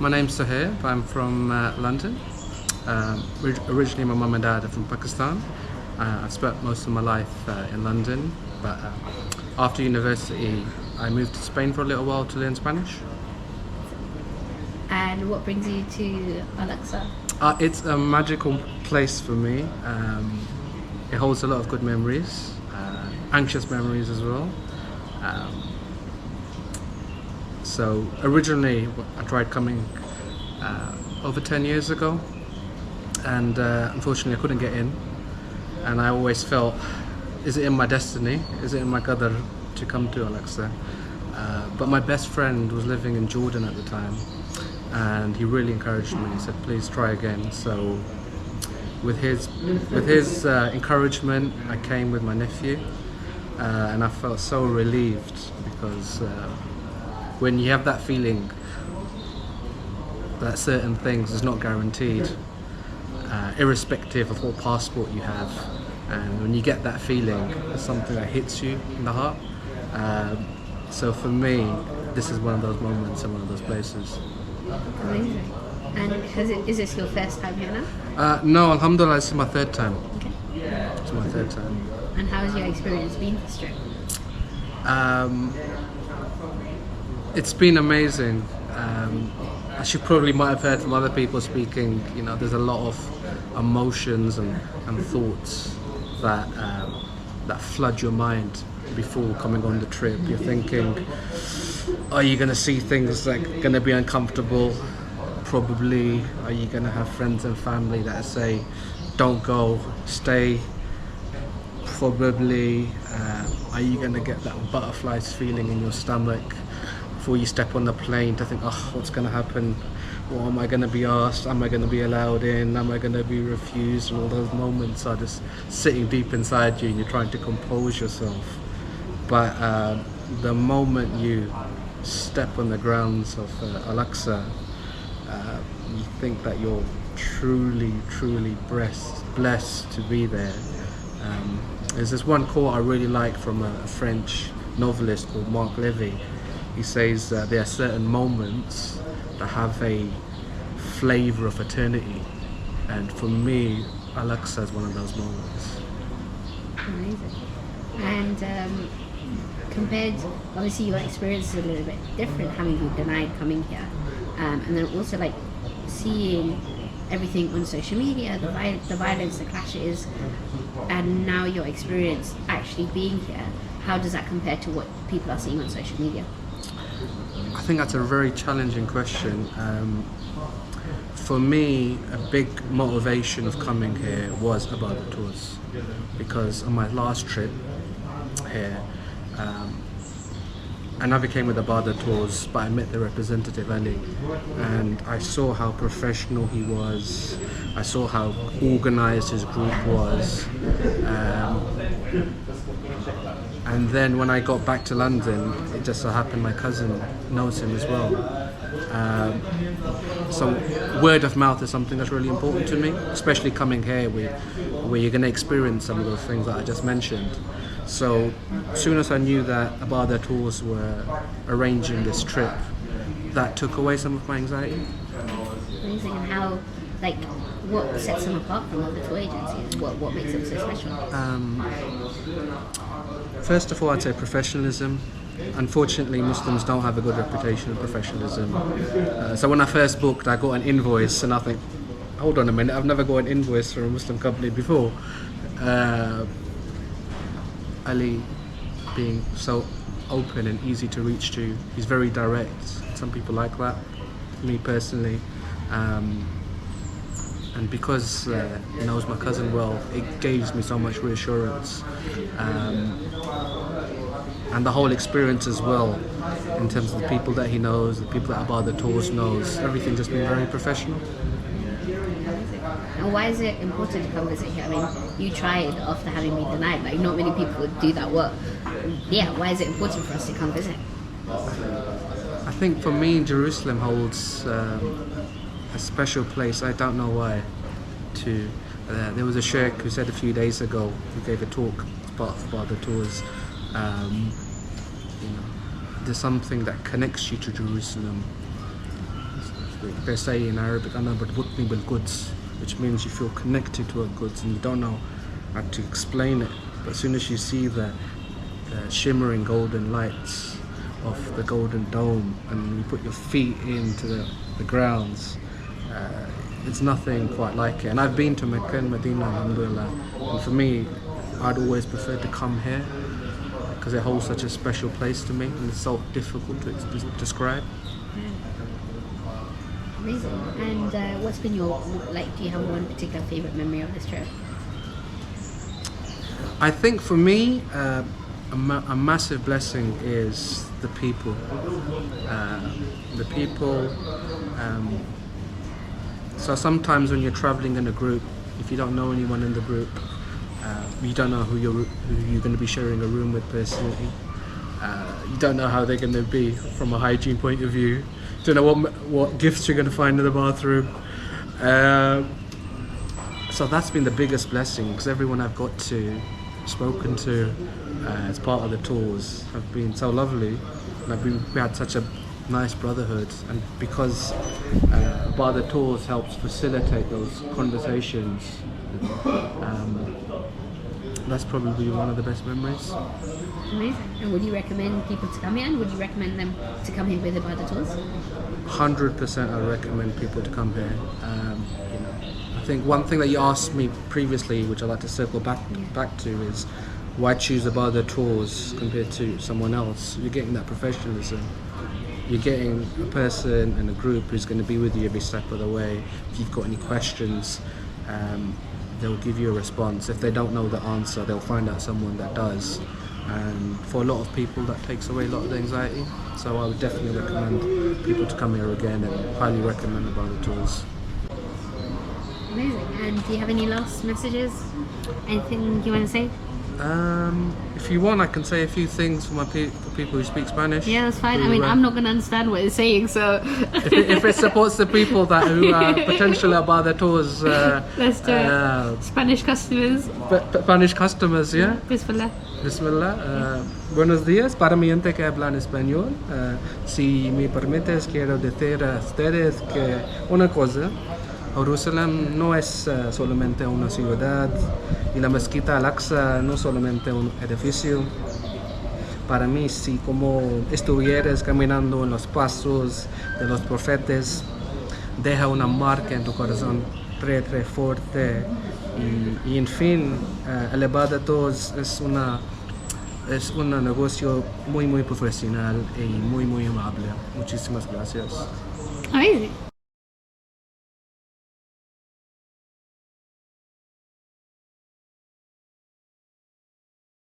My name's Sohaib. I'm from London. Originally, my mum and dad are from Pakistan. I've spent most of my life in London, but after university, I moved to Spain for a little while to learn Spanish. And what brings you to Al Aqsa? It's a magical place for me. It holds a lot of good memories, anxious memories as well. So originally I tried coming over 10 years ago, and unfortunately I couldn't get in, and I always felt, is it in my destiny, is it in my qadar to come to Al Aqsa? But my best friend was living in Jordan at the time, and he really encouraged me. He said, please try again. So with his encouragement, I came with my nephew, and I felt so relieved, because when you have that feeling that certain things is not guaranteed, irrespective of what passport you have, and when you get that feeling, it's something that hits you in the heart. So for me, this is one of those moments and one of those places. Amazing. And is this your first time here now? No, alhamdulillah, this is my third time. Okay. It's my third time. And how has your experience been this trip? It's been amazing. As you probably might have heard from other people speaking, there's a lot of emotions and thoughts that flood your mind before coming on the trip. You're thinking, are you going to see things that are going to be uncomfortable? Probably. Are you going to have friends and family that say, don't go, stay? Probably. Are you going to get that butterflies feeling in your stomach before you step on the plane to think, oh, what's going to happen? What am I going to be asked? Am I going to be allowed in? Am I going to be refused? And all those moments are just sitting deep inside you, and you're trying to compose yourself. But the moment you step on the grounds of Al Aqsa, you think that you're truly, truly blessed to be there. There's this one quote I really like from a French novelist called Marc Levy. He says there are certain moments that have a flavour of eternity, and for me, Al Aqsa is one of those moments. Amazing. And compared, obviously your experience is a little bit different, having been denied coming here, and then also like seeing everything on social media, the violence, the clashes, and now your experience actually being here. How does that compare to what people are seeing on social media? I think that's a very challenging question. For me, a big motivation of coming here was Ibadah tours, because on my last trip here, I never came with Ibadah tours, but I met the representative Ali, and I saw how professional he was. I saw how organised his group was. And then when I got back to London, it just so happened my cousin knows him as well. So word of mouth is something that's really important to me, especially coming here where you're going to experience some of those things that I just mentioned. So as soon as I knew that Ibadah tours were arranging this trip, that took away some of my anxiety. Amazing. And how, what sets them apart from other tour agencies? What makes them so special? First of all, I'd say professionalism. Unfortunately, Muslims don't have a good reputation of professionalism. So when I first booked, I got an invoice, and I think, hold on a minute, I've never got an invoice from a Muslim company before. Ali being so open and easy to reach to, he's very direct. Some people like that, me personally. And because he knows my cousin well, it gives me so much reassurance. And the whole experience as well, in terms of the people that he knows, the people that Ibadah tours knows, everything just been very professional. And why is it important to come visit here? I mean, you tried after having been denied, not many people would do that work. Yeah, why is it important for us to come visit? I think for me, Jerusalem holds a special place. I don't know why. There was a sheikh who said a few days ago, who gave a talk about the tours. There's something that connects you to Jerusalem. they say in Arabic, "Ana barbutni bil Quds," which means you feel connected to a Quds and you don't know how to explain it. But as soon as you see the shimmering golden lights of the golden dome and you put your feet into the grounds, it's nothing quite like it. And I've been to Mecca and Medina, alhamdulillah, and for me, I'd always prefer to come here because it holds such a special place to me and it's so difficult to describe. Amazing. And what's been your, like, do you have one particular favorite memory of this trip? I think for me, a massive blessing is the people. So sometimes when you're traveling in a group, if you don't know anyone in the group, you don't know who you're going to be sharing a room with personally. You don't know how they're going to be from a hygiene point of view. You don't know what gifts you're going to find in the bathroom. So that's been the biggest blessing, because everyone I've spoken to as part of the tours have been so lovely. Like we had such a nice brotherhood, and because part of the tours helps facilitate those conversations, that's probably one of the best memories. Amazing. And would you recommend people to come here, and would you recommend them to come here with Ibadah tours? 100% I recommend people to come here. I think one thing that you asked me previously, which I'd like to circle back to, is why choose Ibadah tours compared to someone else? You're getting that professionalism. You're getting a person and a group who's going to be with you every step of the way. If you've got any questions, they'll give you a response. If they don't know the answer, they'll find out someone that does. And for a lot of people, that takes away a lot of the anxiety. So I would definitely recommend people to come here again, and highly recommend Ibadah tours. Amazing. And do you have any last messages? Anything you want to say? If you want, I can say a few things for people who speak Spanish. Yeah, that's fine. I mean, I'm not going to understand what it's saying, so... if it supports the people who are potential Ibadah tours... let's do it. Spanish customers. Spanish customers, yeah? Bismillah. Bismillah. Buenos días. Para mi gente que hablan español, si me permites, quiero decir a ustedes que una cosa... Jerusalén no es solamente una ciudad, y la Masjid Al Aqsa no solamente un edificio. Para mí, si como estuvieras caminando en los pasos de los profetas, deja una marca en tu corazón très fuerte. Y en fin, el Ibadah tours es un negocio muy profesional y muy amable. Muchísimas gracias. Amazing.